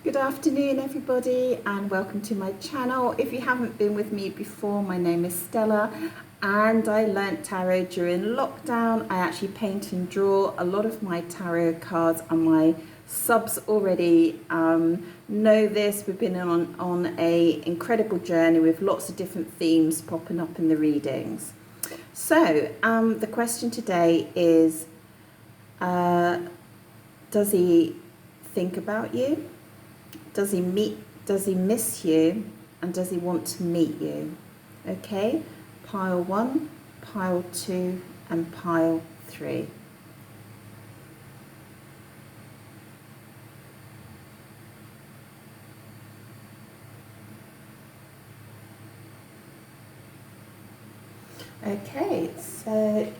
Good afternoon everybody and welcome to my channel. If you haven't been with me before, my name is Stella and I learnt tarot during lockdown. I actually paint and draw a lot of my tarot cards and my subs already know this. We've been on a incredible journey with lots of different themes popping up in the readings. So the question today is, does he think about you? Does he miss you? And does he want to meet you? Okay, pile 1, pile 2, and pile 3. Okay, so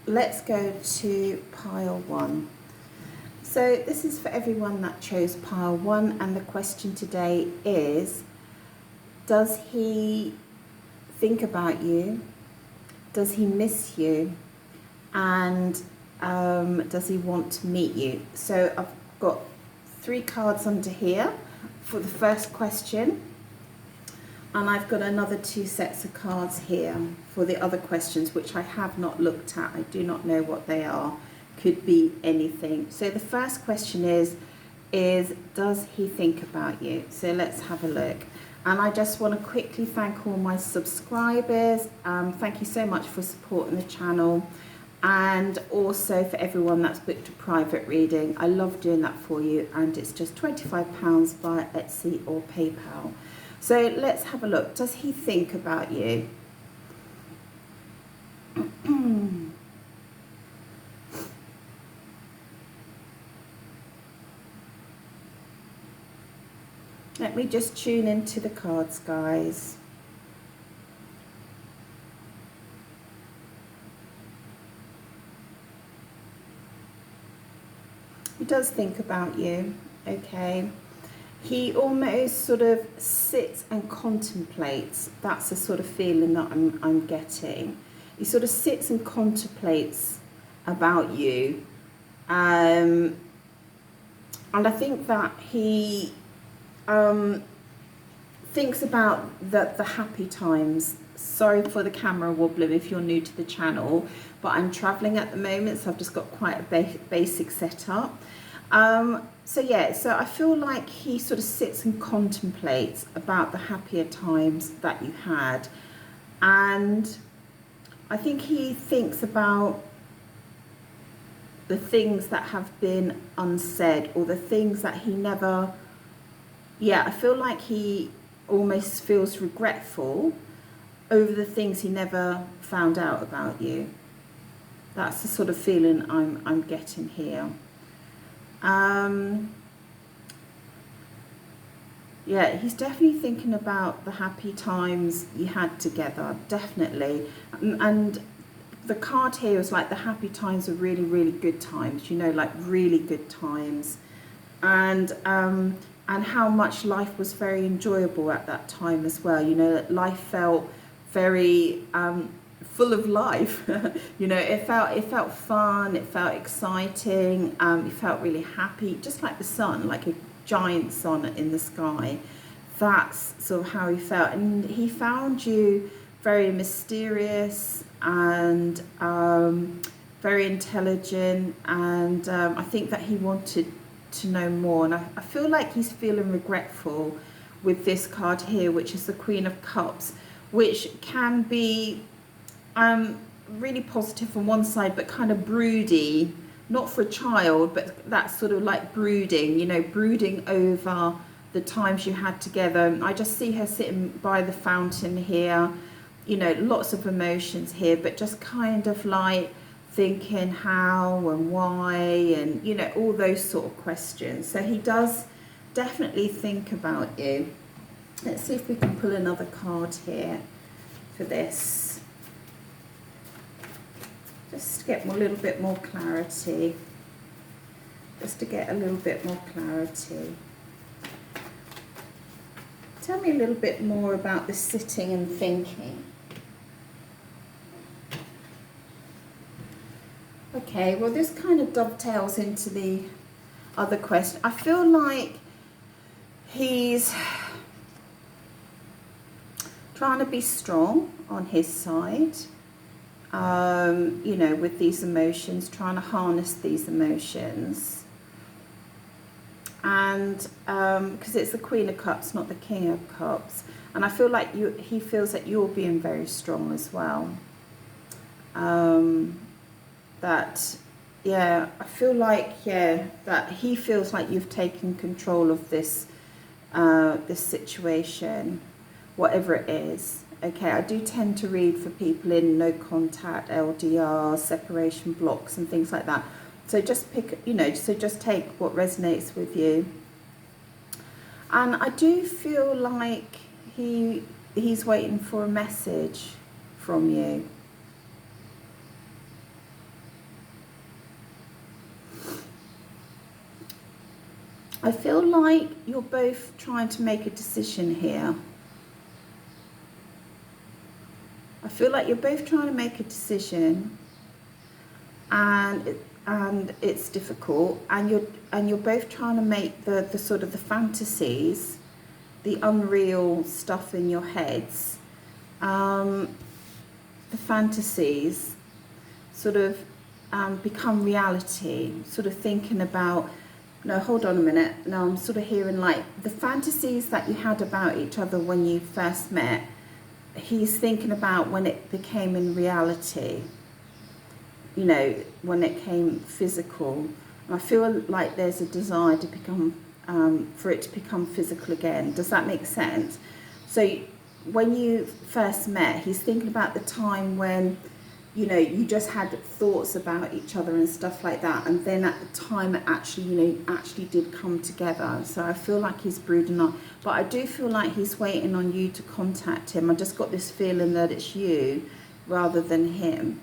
let's go to pile 1. So this is for everyone that chose pile 1, and the question today is, does he think about you? Does he miss you? And does he want to meet you? So I've got 3 cards under here for the first question, and I've got another 2 sets of cards here for the other questions, which I have not looked at. I do not know what they are. Could be anything. So the first question is does he think about you? So let's have a look. And I just want to quickly thank all my subscribers. Thank you so much for supporting the channel, and also for everyone that's booked a private reading. I love doing that for you, and it's just £25 via Etsy or PayPal. So let's have a look. Does he think about you? Let me just tune into the cards, guys. He does think about you, okay? He almost sort of sits and contemplates. That's the sort of feeling that I'm getting. He sort of sits and contemplates about you. And I think that he thinks about the happy times. Sorry for the camera wobbling if you're new to the channel, but I'm traveling at the moment, so I've just got quite a basic setup. So yeah, so I feel like he sort of sits and contemplates about the happier times that you had, and I think he thinks about the things that have been unsaid, or the things that he never, yeah, I feel like he almost feels regretful over the things he never found out about you. That's the sort of feeling I'm getting here. Yeah, he's definitely thinking about the happy times you had together, definitely. And the card here is like the happy times are really, really good times, you know, like really good times. And how much life was very enjoyable at that time as well. You know, life felt very full of life. You know, it felt fun, it felt exciting, it felt really happy, just like the sun, like a giant sun in the sky. That's sort of how he felt. And he found you very mysterious and very intelligent, and I think that he wanted to know more. And I feel like he's feeling regretful with this card here, which is the Queen of Cups, which can be really positive on one side, but kind of broody, not for a child, but that's sort of like brooding, you know, brooding over the times you had together. I just see her sitting by the fountain here, you know, lots of emotions here, but just kind of like thinking how and why, and you know, all those sort of questions. So he does definitely think about you. Let's see if we can pull another card here for this, just to get a little bit more clarity, Tell me a little bit more about the sitting and thinking. Okay, well this kind of dovetails into the other question. I feel like He's trying to be strong on his side, you know, with these emotions, trying to harness these emotions. And because it's the Queen of Cups, not the King of Cups. And I feel like he feels that you're being very strong as well. That, yeah, I feel like, yeah, that he feels like you've taken control of this, this situation, whatever it is. Okay, I do tend to read for people in no contact, LDR, separation blocks and things like that. So just pick, you know, so just take what resonates with you. And I do feel like he's waiting for a message from you. I feel like you're both trying to make a decision here. I feel like you're both trying to make a decision, and it's difficult, and you're both trying to make the sort of the fantasies, the unreal stuff in your heads, the fantasies sort of become reality. Sort of thinking about, no, hold on a minute. No, I'm sort of hearing like the fantasies that you had about each other when you first met. He's thinking about when it became in reality, you know, when it came physical. And I feel like there's a desire to become, for it to become physical again. Does that make sense? So when you first met, he's thinking about the time when, you know, you just had thoughts about each other and stuff like that. And then at the time it actually, you know, actually did come together. So I feel like he's brooding on, but I do feel like he's waiting on you to contact him. I just got this feeling that it's you rather than him.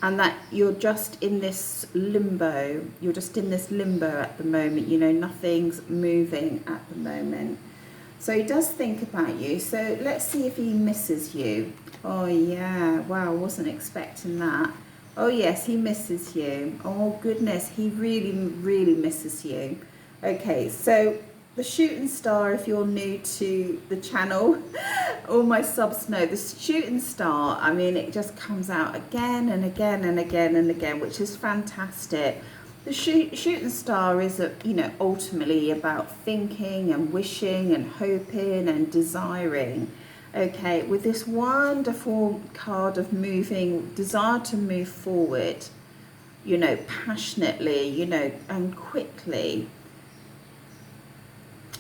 And that you're just in this limbo. You're just in this limbo at the moment. You know, nothing's moving at the moment. So he does think about you. So let's see if he misses you. Oh, yeah. Wow, I wasn't expecting that. Oh, yes, he misses you. Oh, goodness, he really, really misses you. Okay, so the shooting star, if you're new to the channel, all my subs know, the shooting star, I mean, it just comes out again and again and again and again, which is fantastic. The shooting star is, you know, ultimately about thinking and wishing and hoping and desiring. Okay, with this wonderful card of moving, desire to move forward, you know, passionately, you know, and quickly.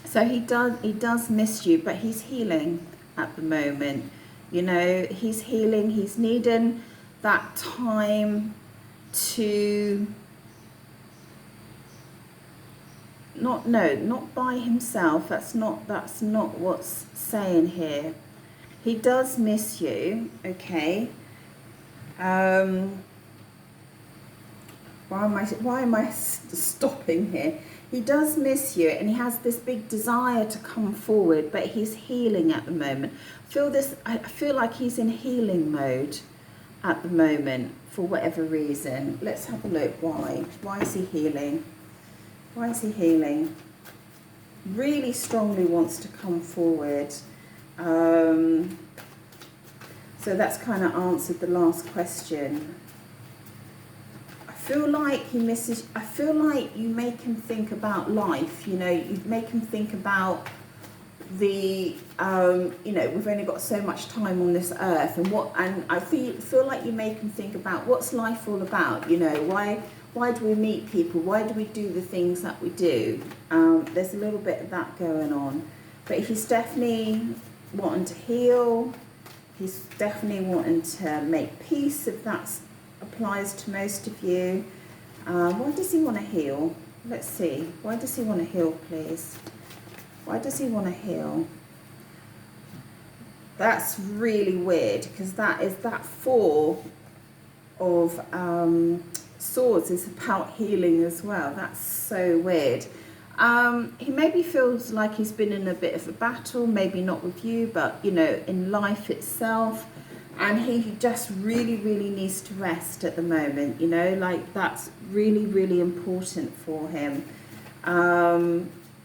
So he does miss you, but he's healing at the moment. You know, he's healing. He's needing that time to not by himself. That's not what's saying here. He does miss you. Okay. Why am I stopping here? He does miss you, and he has this big desire to come forward, but he's healing at the moment. I feel like he's in healing mode at the moment for whatever reason. Let's have a look. Why? Why is he healing? Why is he healing? Really strongly wants to come forward. So that's kind of answered the last question. I feel like he misses, I feel like you make him think about life, you know, you make him think about the, you know, we've only got so much time on this earth, and I feel like you make him think about what's life all about, you know, why do we meet people, why do we do the things that we do? There's a little bit of that going on, but he's definitely wanting to heal, he's definitely wanting to make peace, if that applies to most of you. Why does he want to heal? Let's see. Why does he want to heal, please? Why does he want to heal? That's really weird, because that is that Four of Swords is about healing as well. That's so weird. He maybe feels like he's been in a bit of a battle, maybe not with you, but, you know, in life itself. And he just really, really needs to rest at the moment, you know, like that's really, really important for him.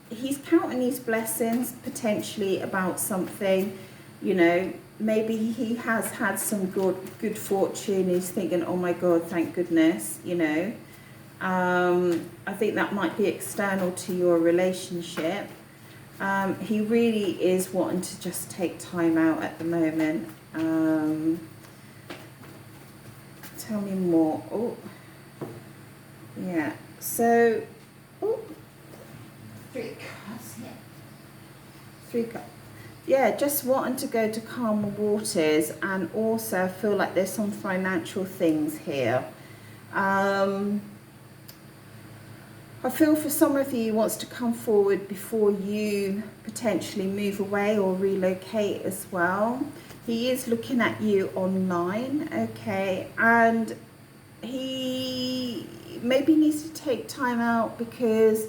He's counting his blessings potentially about something, you know. Maybe he has had some good fortune. He's thinking, oh my God, thank goodness, you know. I think that might be external to your relationship. He really is wanting to just take time out at the moment. Tell me more. Oh, yeah. So, oh, 3 cards here. 3 cards. Yeah, just wanting to go to calmer waters, and also I feel like there's some financial things here. I feel for some of you, he wants to come forward before you potentially move away or relocate as well. He is looking at you online, okay, and he maybe needs to take time out because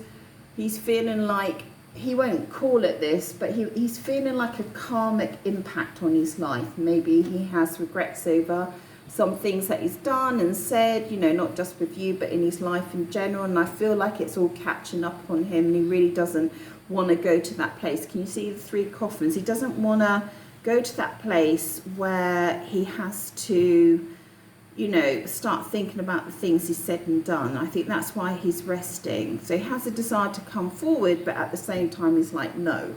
he's feeling like, he won't call it this, but he's feeling like a karmic impact on his life. Maybe he has regrets over some things that he's done and said, you know, not just with you, but in his life in general. And I feel like it's all catching up on him, and he really doesn't want to go to that place. Can you see the 3 coffins? He doesn't want to go to that place where he has to, you know, start thinking about the things he's said and done. I think that's why he's resting. So he has a desire to come forward, but at the same time he's like, no,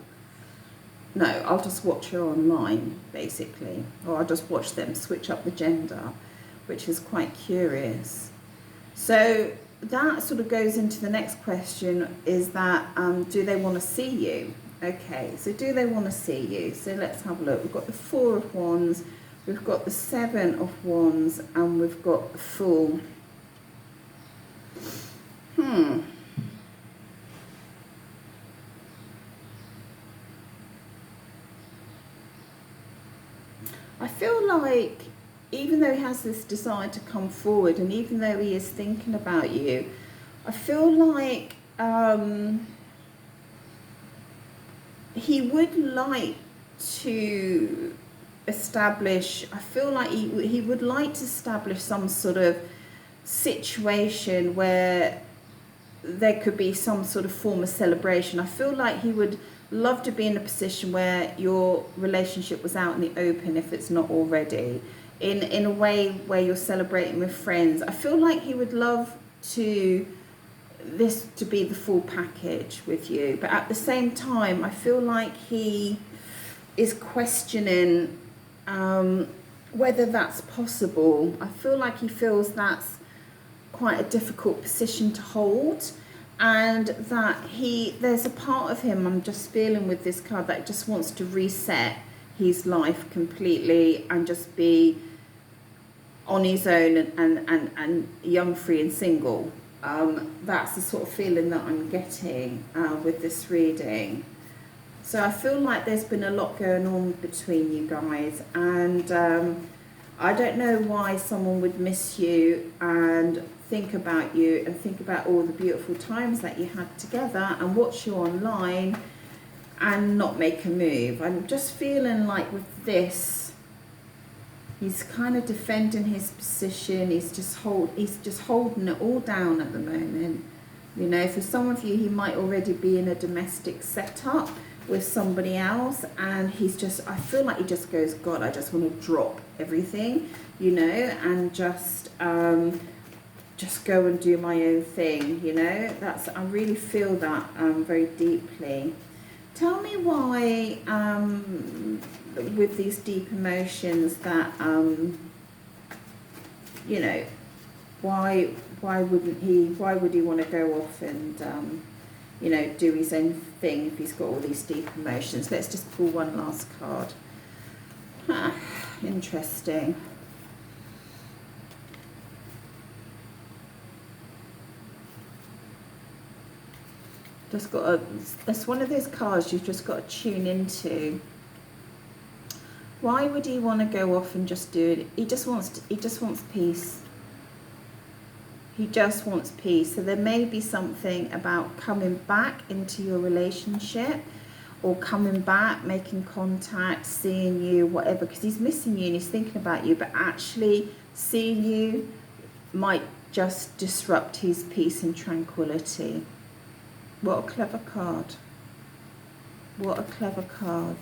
I'll just watch her online, basically. Or I'll just watch them switch up the gender, which is quite curious. So that sort of goes into the next question, is that, do they want to see you? Okay, so do they want to see you? So let's have a look. We've got the 4 of Wands, we've got the 7 of Wands, and we've got the Fool. I feel like even though he has this desire to come forward, and even though he is thinking about you, I feel like he would like to establish, I feel like he would like to establish some sort of situation where there could be some sort of form of celebration. I feel like he would love to be in a position where your relationship was out in the open, if it's not already, in a way where you're celebrating with friends. I feel like he would love to this to be the full package with you, but at the same time I feel like he is questioning whether that's possible. I feel like he feels that's quite a difficult position to hold, and that there's a part of him, I'm just feeling with this card, that just wants to reset his life completely and just be on his own and young, free and single. That's the sort of feeling that I'm getting with this reading. So I feel like there's been a lot going on between you guys, and I don't know why someone would miss you and think about you and think about all the beautiful times that you had together and watch you online and not make a move. I'm just feeling like with this, he's kind of defending his position. He's just holding it all down at the moment. You know, for some of you, he might already be in a domestic setup with somebody else, and I feel like he just goes, God, I just want to drop everything, you know, and just go and do my own thing, you know. I really feel that very deeply. Tell me why, with these deep emotions, that you know, why would he want to go off and you know, do his own thing if he's got all these deep emotions? Let's just pull one last card. Interesting. That's one of those cards you've just got to tune into. Why would he want to go off and just do it? He just wants peace. He just wants peace. So there may be something about coming back into your relationship, or coming back, making contact, seeing you, whatever, because he's missing you and he's thinking about you, but actually seeing you might just disrupt his peace and tranquility. What a clever card. What a clever card.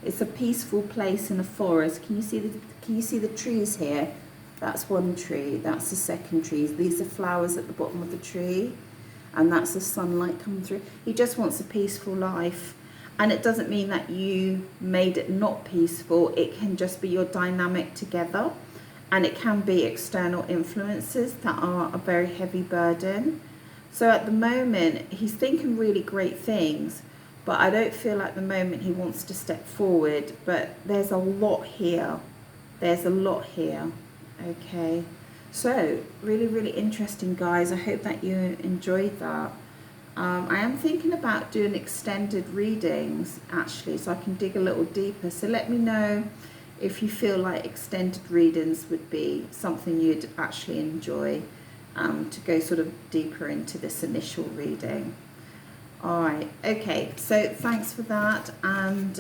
It's a peaceful place in a forest. Can you see the trees here? That's one tree, that's the second tree. These are flowers at the bottom of the tree, and that's the sunlight coming through. He just wants a peaceful life. And it doesn't mean that you made it not peaceful. It can just be your dynamic together, and it can be external influences that are a very heavy burden. So at the moment, he's thinking really great things, but I don't feel at the moment he wants to step forward. But there's a lot here. There's a lot here. Okay. So really, really interesting, guys. I hope that you enjoyed that. I am thinking about doing extended readings, actually, so I can dig a little deeper. So let me know if you feel like extended readings would be something you'd actually enjoy, to go sort of deeper into this initial reading. All right, okay, so thanks for that, and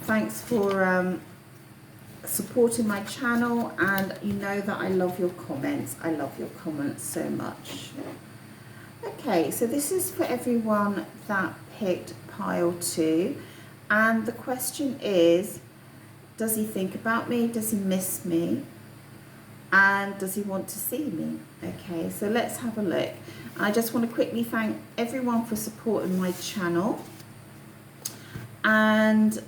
thanks for supporting my channel, and you know that I love your comments. I love your comments so much. Okay, so this is for everyone that picked pile 2, and the question is, does he think about me? Does he miss me? And does he want to see me? Okay, so let's have a look. I just want to quickly thank everyone for supporting my channel, and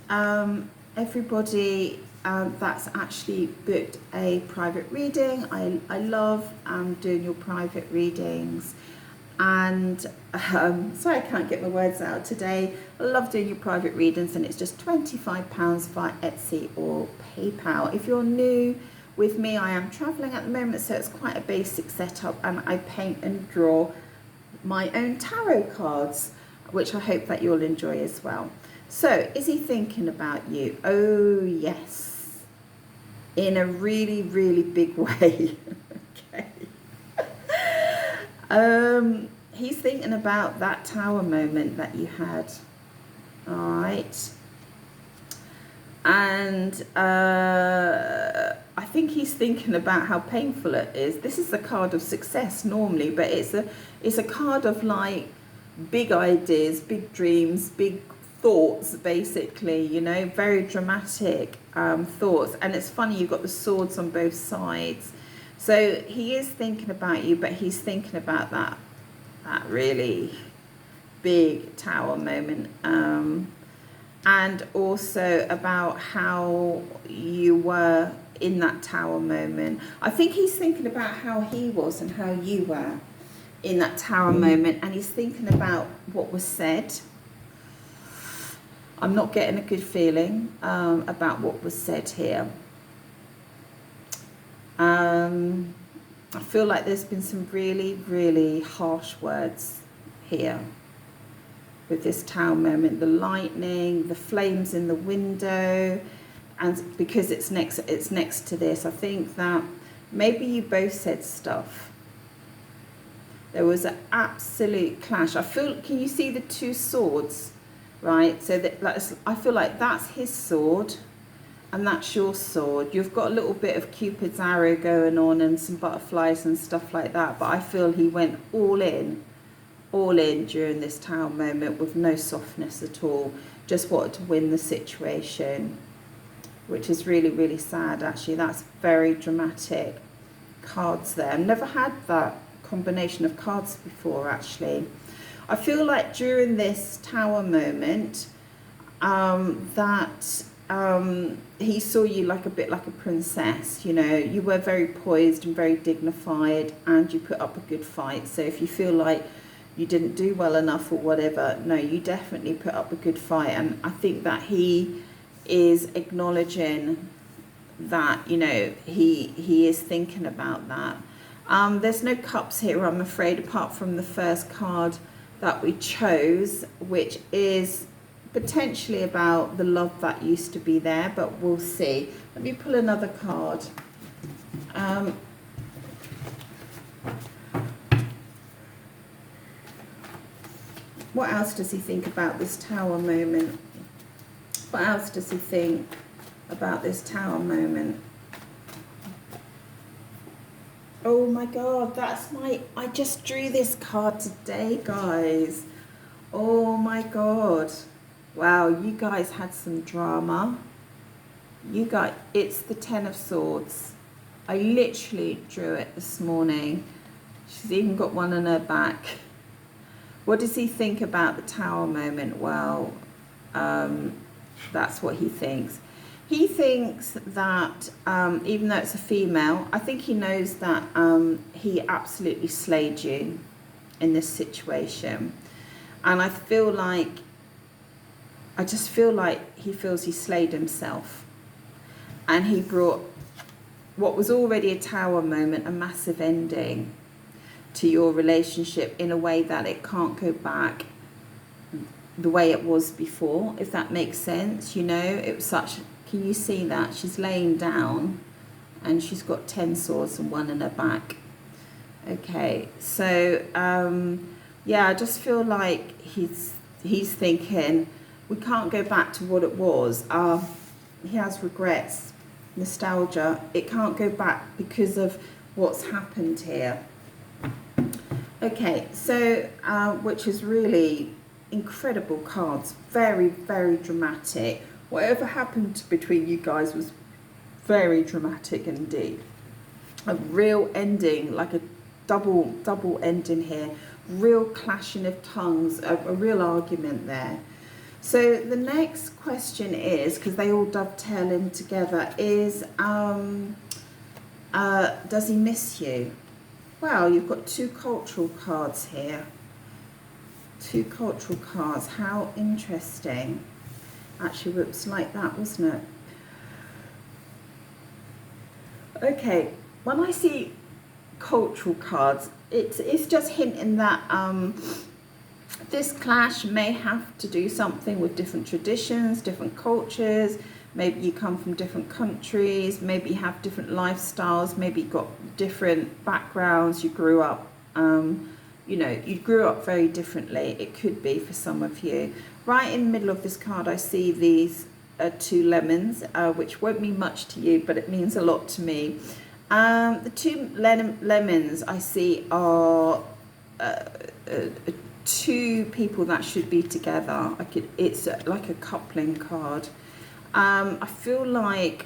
everybody that's actually booked a private reading. I love doing your private readings, and sorry I can't get my words out today. I love doing your private readings, and it's just £25 via Etsy or PayPal. If you're new with me, I am traveling at the moment, so it's quite a basic setup, and I paint and draw my own tarot cards, which I hope that you'll enjoy as well. So, is he thinking about you? Oh yes, in a really, really big way. Okay. He's thinking about that tower moment that you had. All right. And I think he's thinking about how painful it is. This is the card of success normally, but it's a card of like big ideas, big dreams, big thoughts, basically, you know, very dramatic thoughts. And it's funny, you've got the swords on both sides. So he is thinking about you, but he's thinking about that really big tower moment. And also about how you were in that tower moment. I think he's thinking about how he was and how you were in that tower moment, and he's thinking about what was said. I'm not getting a good feeling about what was said here. I feel like there's been some really, really harsh words here with this tower moment. The lightning, the flames in the window, and because it's next to this, I think that maybe you both said stuff. There was an absolute clash. I feel, can you see the two swords? Right, so I feel like that's his sword and that's your sword. You've got a little bit of Cupid's arrow going on and some butterflies and stuff like that, but I feel he went all in during this tower moment with no softness at all. Just wanted to win the situation, which is really, really sad actually. That's very dramatic cards there. I've never had that combination of cards before actually. I feel like during this tower moment that he saw you like a bit like a princess, you know. You were very poised and very dignified, and you put up a good fight. So if you feel like you didn't do well enough or whatever, no, you definitely put up a good fight. And I think that he is acknowledging that, you know, he is thinking about that. There's no cups here, I'm afraid, apart from the first card that we chose, which is potentially about the love that used to be there, but we'll see. Let me pull another card. What else does he think about this tower moment? What else does he think about this tower moment? Oh my God, I just drew this card today, guys. Oh my God. Wow, you guys had some drama. It's the Ten of Swords. I literally drew it this morning. She's even got one on her back. What does he think about the Tower moment? Well, that's what he thinks. He thinks that even though it's a female, I think he knows that he absolutely slayed you in this situation. And I just feel like he feels he slayed himself. And he brought what was already a Tower moment, a massive ending to your relationship in a way that it can't go back the way it was before, if that makes sense. You know, it was such... Can you see that? She's laying down and she's got 10 swords and one in her back. Okay, so yeah, I just feel like he's thinking we can't go back to what it was. He has regrets, nostalgia. It can't go back because of what's happened here. Okay, so which is really incredible cards, very, very dramatic. Whatever happened between you guys was very dramatic indeed. A real ending, like a double ending here. Real clashing of tongues, a real argument there. So the next question is, because they all dovetail in together, is does he miss you? Well, you've got two cultural cards here. Two cultural cards. How interesting. Actually, it was like that, wasn't it? Okay, when I see cultural cards, it's just hinting that this clash may have to do something with different traditions, different cultures. Maybe you come from different countries, maybe you have different lifestyles, maybe you've got different backgrounds, you grew up, you know, you grew up very differently. It could be for some of you. Right in the middle of this card, I see these two lemons, which won't mean much to you, but it means a lot to me. The two lemons I see are two people that should be together. It's like a coupling card. I feel like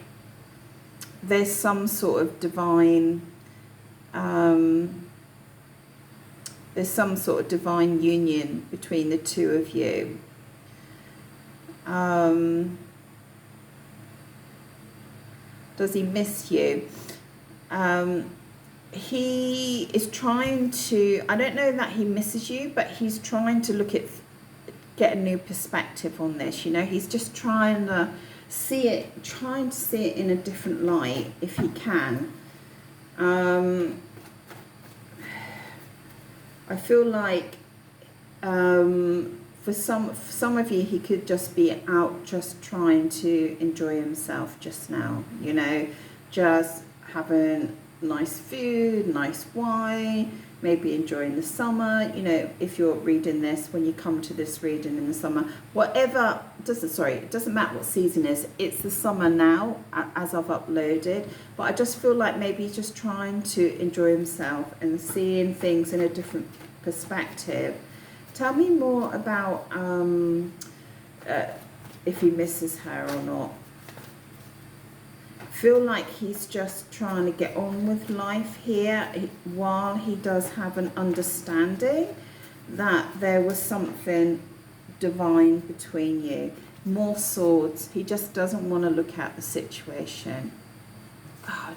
there's some sort of divine union between the two of you. Does he miss you? He is trying to, I don't know that he misses you, but he's trying to get a new perspective on this. You know, he's just trying to see it in a different light if he can. I feel like for some of you, he could just be out just trying to enjoy himself just now, you know, just having nice food, nice wine, maybe enjoying the summer. You know, if you're reading this, when you come to this reading in the summer, whatever, it doesn't matter what season it is, it's the summer now as I've uploaded, but I just feel like maybe he's just trying to enjoy himself and seeing things in a different perspective. Tell me more about if he misses her or not. Feel like he's just trying to get on with life here, while he does have an understanding that there was something divine between you. More swords. He just doesn't want to look at the situation. God,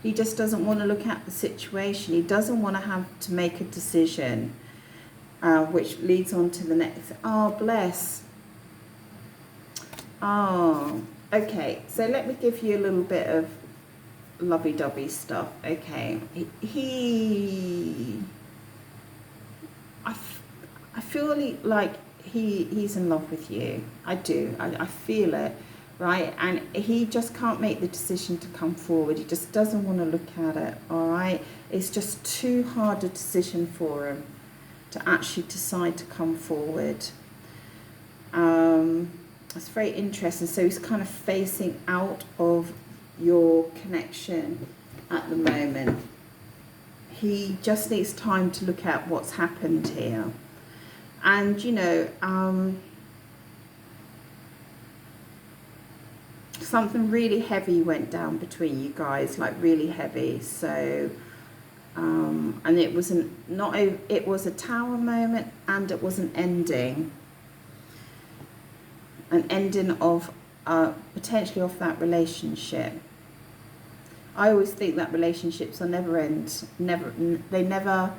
he just doesn't want to look at the situation. He doesn't want to have to make a decision, which leads on to the next. Oh, bless. Oh, okay. So let me give you a little bit of lovey-dovey stuff. Okay. I feel like he's in love with you. I do. I feel it, right? And he just can't make the decision to come forward. He just doesn't want to look at it, all right? It's just too hard a decision for him to actually decide to come forward. It's very interesting. So he's kind of facing out of your connection at the moment. he just needs time to look at what's happened here. And, you know, something really heavy went down between you guys, like really heavy. So, and it was it was a tower moment, and it was an ending of potentially of that relationship. I always think that relationships are they never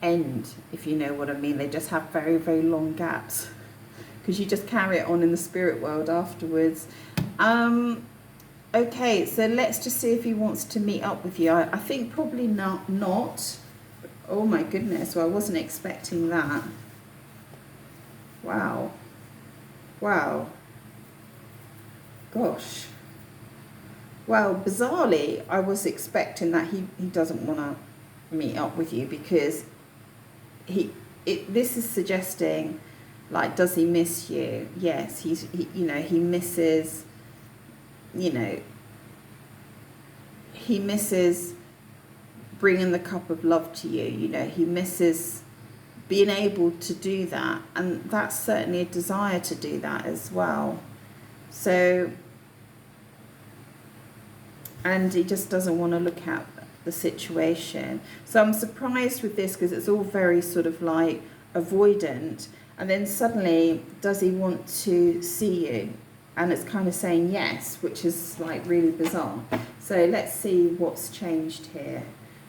end, if you know what I mean. They just have very, very long gaps, because you just carry it on in the spirit world afterwards. Okay, so let's just see if he wants to meet up with you. I think probably not. Oh my goodness, well, I wasn't expecting that. Wow. Wow. Gosh. Well, bizarrely, I was expecting that he doesn't want to meet up with you, because this is suggesting, like, does he miss you? Yes, he misses, he misses bringing the cup of love to you. He misses being able to do that, and that's certainly a desire to do that as well. So, and he just doesn't want to look at the situation. So I'm surprised with this, because it's all very sort of like avoidant, and then suddenly, does he want to see you? And it's kind of saying yes, which is like really bizarre. So let's see what's changed here.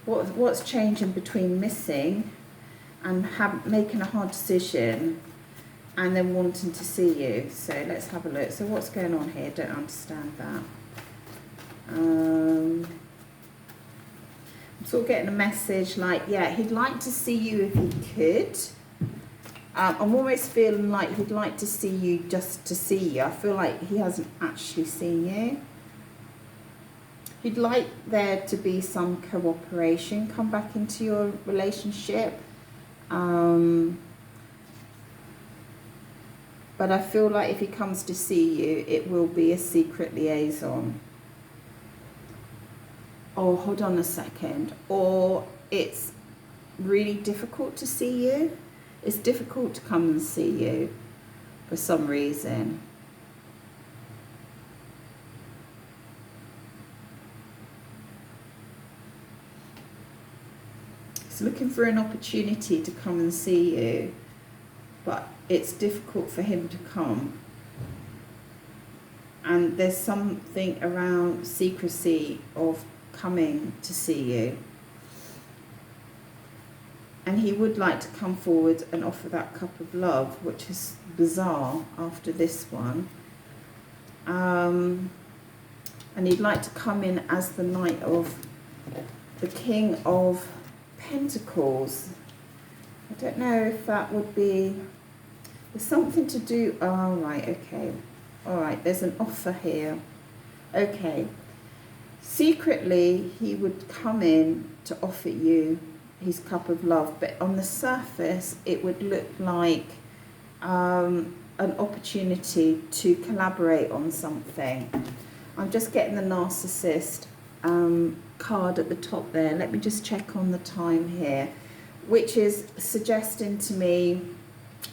What's changing between missing and making a hard decision and then wanting to see you. So let's have a look. So what's going on here? Don't understand that. I'm sort of getting a message like, yeah, he'd like to see you if he could. I'm almost feeling like he'd like to see you just to see you. I feel like he hasn't actually seen you. He'd like there to be some cooperation come back into your relationship. But I feel like if he comes to see you, it will be a secret liaison. Oh, hold on a second. Or it's really difficult to see you. It's difficult to come and see you for some reason. He's looking for an opportunity to come and see you, but it's difficult for him to come. And there's something around secrecy of coming to see you. And he would like to come forward and offer that cup of love, which is bizarre after this one. And he'd like to come in as the Knight of the King of Pentacles. I don't know if that would be... There's something to do... Oh, right, okay. All right, there's an offer here. Okay. Secretly, he would come in to offer you his cup of love, but on the surface it would look like an opportunity to collaborate on something. I'm just getting the narcissist card at the top there. Let me just check on the time here, which is suggesting to me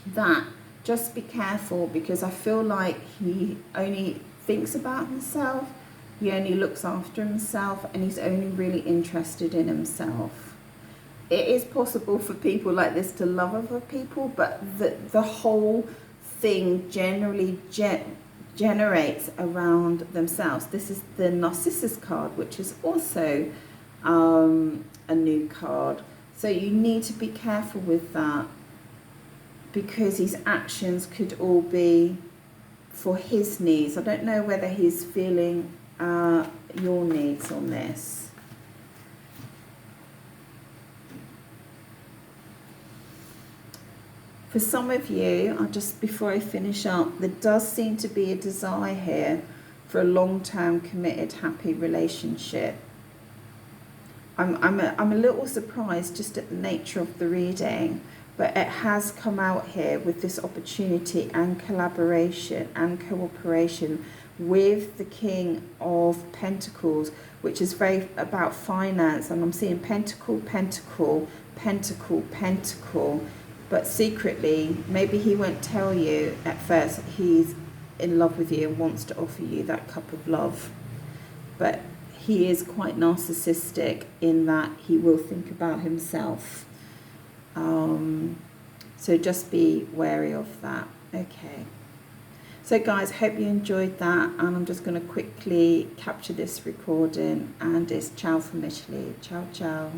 that just be careful, because I feel like he only thinks about himself, he only looks after himself, and he's only really interested in himself. It is possible for people like this to love other people, but the whole thing generally generates around themselves. This is the Narcissus card, which is also a new card. So you need to be careful with that, because his actions could all be for his needs. I don't know whether he's feeling your needs on this. For some of you, before I finish up, there does seem to be a desire here for a long-term, committed, happy relationship. I'm a little surprised just at the nature of the reading, but it has come out here with this opportunity and collaboration and cooperation with the King of Pentacles, which is very about finance, and I'm seeing pentacle, pentacle, pentacle, pentacle, but secretly, maybe he won't tell you at first he's in love with you and wants to offer you that cup of love, but he is quite narcissistic in that he will think about himself. So just be wary of that. Okay. So guys, hope you enjoyed that, and I'm just going to quickly capture this recording, and it's ciao from Italy. Ciao, ciao.